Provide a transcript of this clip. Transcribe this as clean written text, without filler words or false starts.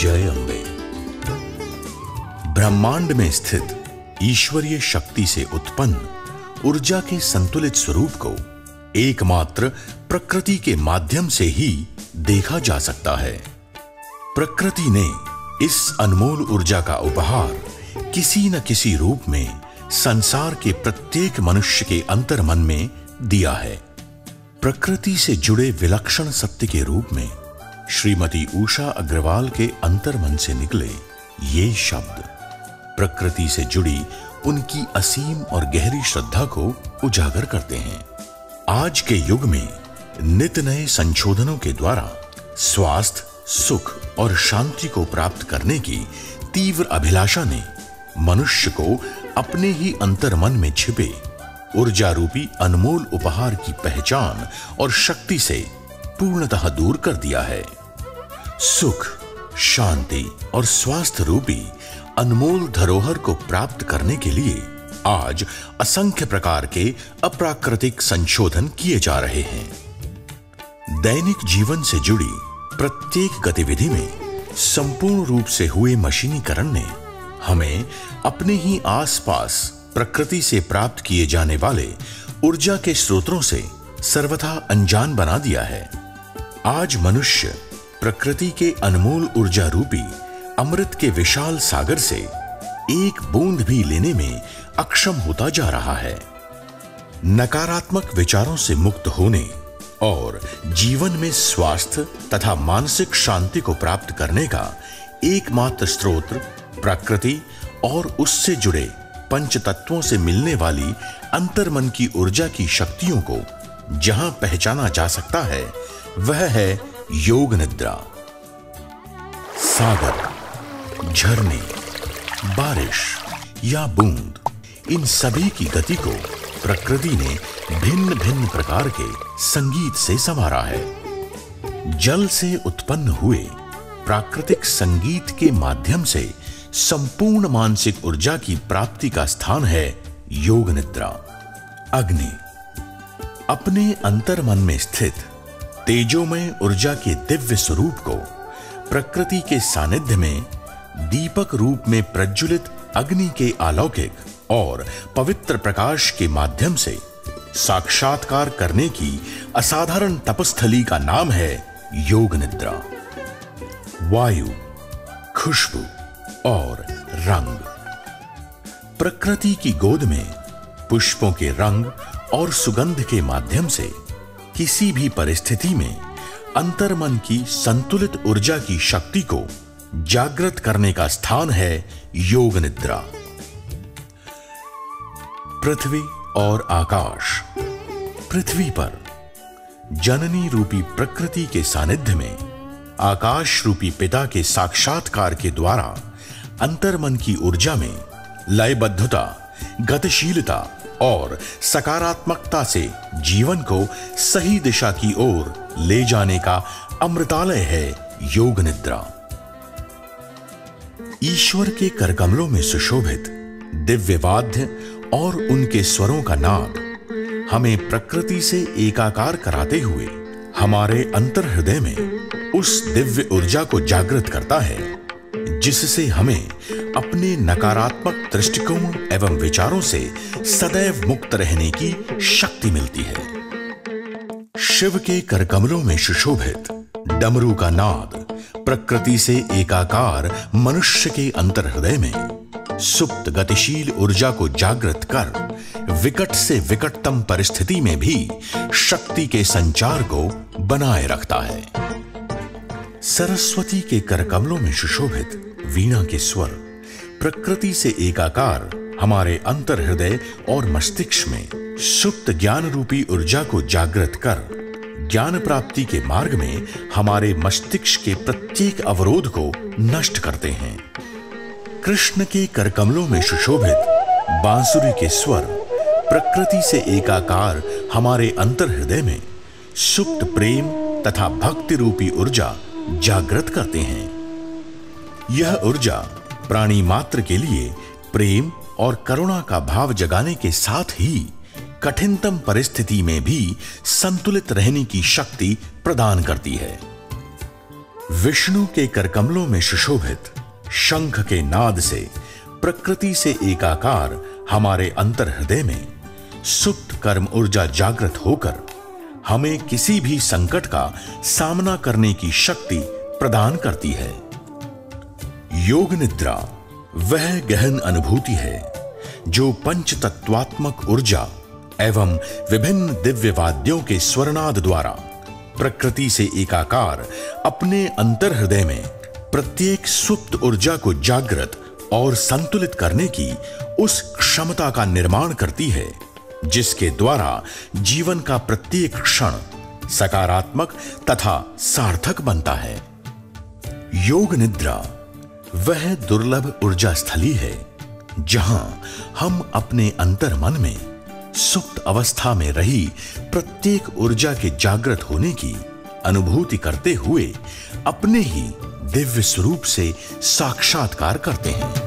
जय अम्बे। ब्रह्मांड में स्थित ईश्वरीय शक्ति से उत्पन्न ऊर्जा के संतुलित स्वरूप को एकमात्र प्रकृति के माध्यम से ही देखा जा सकता है। प्रकृति ने इस अनमोल ऊर्जा का उपहार किसी न किसी रूप में संसार के प्रत्येक मनुष्य के अंतर्मन में दिया है। प्रकृति से जुड़े विलक्षण सत्य के रूप में श्रीमती उषा अग्रवाल के अंतर्मन से निकले ये शब्द प्रकृति से जुड़ी उनकी असीम और गहरी श्रद्धा को उजागर करते हैं। आज के युग में नित नए संशोधनों के द्वारा स्वास्थ्य, सुख और शांति को प्राप्त करने की तीव्र अभिलाषा ने मनुष्य को अपने ही अंतर्मन में छिपे ऊर्जा रूपी अनमोल उपहार की पहचान और शक्ति से पूर्णतः दूर कर दिया है। सुख, शांति और स्वास्थ्य रूपी अनमोल धरोहर को प्राप्त करने के लिए आज असंख्य प्रकार के अप्राकृतिक संशोधन किए जा रहे हैं। दैनिक जीवन से जुड़ी प्रत्येक गतिविधि में संपूर्ण रूप से हुए मशीनीकरण ने हमें अपने ही आसपास प्रकृति से प्राप्त किए जाने वाले ऊर्जा के स्रोतों से सर्वथा अनजान बना दिया है। आज मनुष्य प्रकृति के अनमोल ऊर्जा रूपी अमृत के विशाल सागर से एक बूंद भी लेने में अक्षम होता जा रहा है। नकारात्मक विचारों से मुक्त होने और जीवन में स्वास्थ्य तथा मानसिक शांति को प्राप्त करने का एकमात्र स्रोत प्रकृति और उससे जुड़े पंच तत्वों से मिलने वाली अंतर्मन की ऊर्जा की शक्तियों को जहां पहचाना जा सकता है वह है योग निद्रा। सागर, झरने, बारिश या बूंद, इन सभी की गति को प्रकृति ने भिन्न भिन्न प्रकार के संगीत से संवारा है। जल से उत्पन्न हुए प्राकृतिक संगीत के माध्यम से संपूर्ण मानसिक ऊर्जा की प्राप्ति का स्थान है योग निद्रा। अग्नि अपने अंतर्मन में स्थित तेजोमय ऊर्जा के दिव्य स्वरूप को प्रकृति के सानिध्य में दीपक रूप में प्रज्वलित अग्नि के अलौकिक और पवित्र प्रकाश के माध्यम से साक्षात्कार करने की असाधारण तपस्थली का नाम है योग निद्रा। वायु, खुशबू और रंग प्रकृति की गोद में पुष्पों के रंग और सुगंध के माध्यम से किसी भी परिस्थिति में अंतर्मन की संतुलित ऊर्जा की शक्ति को जागृत करने का स्थान है योग निद्रा। पृथ्वी और आकाश। पृथ्वी पर जननी रूपी प्रकृति के सानिध्य में आकाश रूपी पिता के साक्षात्कार के द्वारा अंतर्मन की ऊर्जा में लयबद्धता, गतिशीलता और सकारात्मकता से जीवन को सही दिशा की ओर ले जाने का अमृतालय है योग निद्रा। ईश्वर के करकमलों में सुशोभित दिव्य वाद्य और उनके स्वरों का नाद हमें प्रकृति से एकाकार कराते हुए हमारे अंतर्हृदय में उस दिव्य ऊर्जा को जागृत करता है जिससे हमें अपने नकारात्मक दृष्टिकोण एवं विचारों से सदैव मुक्त रहने की शक्ति मिलती है। शिव के करकमलों में सुशोभित डमरू का नाद प्रकृति से एकाकार मनुष्य के अंतर्हृदय में सुप्त गतिशील ऊर्जा को जागृत कर विकट से विकटतम परिस्थिति में भी शक्ति के संचार को बनाए रखता है। सरस्वती के करकमलों में सुशोभित वीणा के स्वर प्रकृति से एकाकार हमारे अंतर्हृदय और मस्तिष्क में सुप्त ज्ञान रूपी ऊर्जा को जागृत कर ज्ञान प्राप्ति के मार्ग में हमारे मस्तिष्क के प्रत्येक अवरोध को नष्ट करते हैं। कृष्ण के करकमलों में सुशोभित बांसुरी के स्वर प्रकृति से एकाकार हमारे अंतर्हृदय में सुप्त प्रेम तथा भक्ति रूपी ऊर्जा जागृत करते हैं। यह ऊर्जा प्राणी मात्र के लिए प्रेम और करुणा का भाव जगाने के साथ ही कठिनतम परिस्थिति में भी संतुलित रहने की शक्ति प्रदान करती है। विष्णु के करकमलों में सुशोभित शंख के नाद से प्रकृति से एकाकार हमारे अंतर हृदय में सुप्त कर्म ऊर्जा जागृत होकर हमें किसी भी संकट का सामना करने की शक्ति प्रदान करती है। योग निद्रा वह गहन अनुभूति है जो पंच तत्वात्मक ऊर्जा एवं विभिन्न दिव्य वाद्यों के स्वरनाद द्वारा प्रकृति से एकाकार अपने अंतर हृदय में प्रत्येक सुप्त ऊर्जा को जागृत और संतुलित करने की उस क्षमता का निर्माण करती है जिसके द्वारा जीवन का प्रत्येक क्षण सकारात्मक तथा सार्थक बनता है। योग निद्रा वह दुर्लभ ऊर्जा स्थली है जहां हम अपने अंतर मन में सुप्त अवस्था में रही प्रत्येक ऊर्जा के जागृत होने की अनुभूति करते हुए अपने ही दिव्य स्वरूप से साक्षात्कार करते हैं।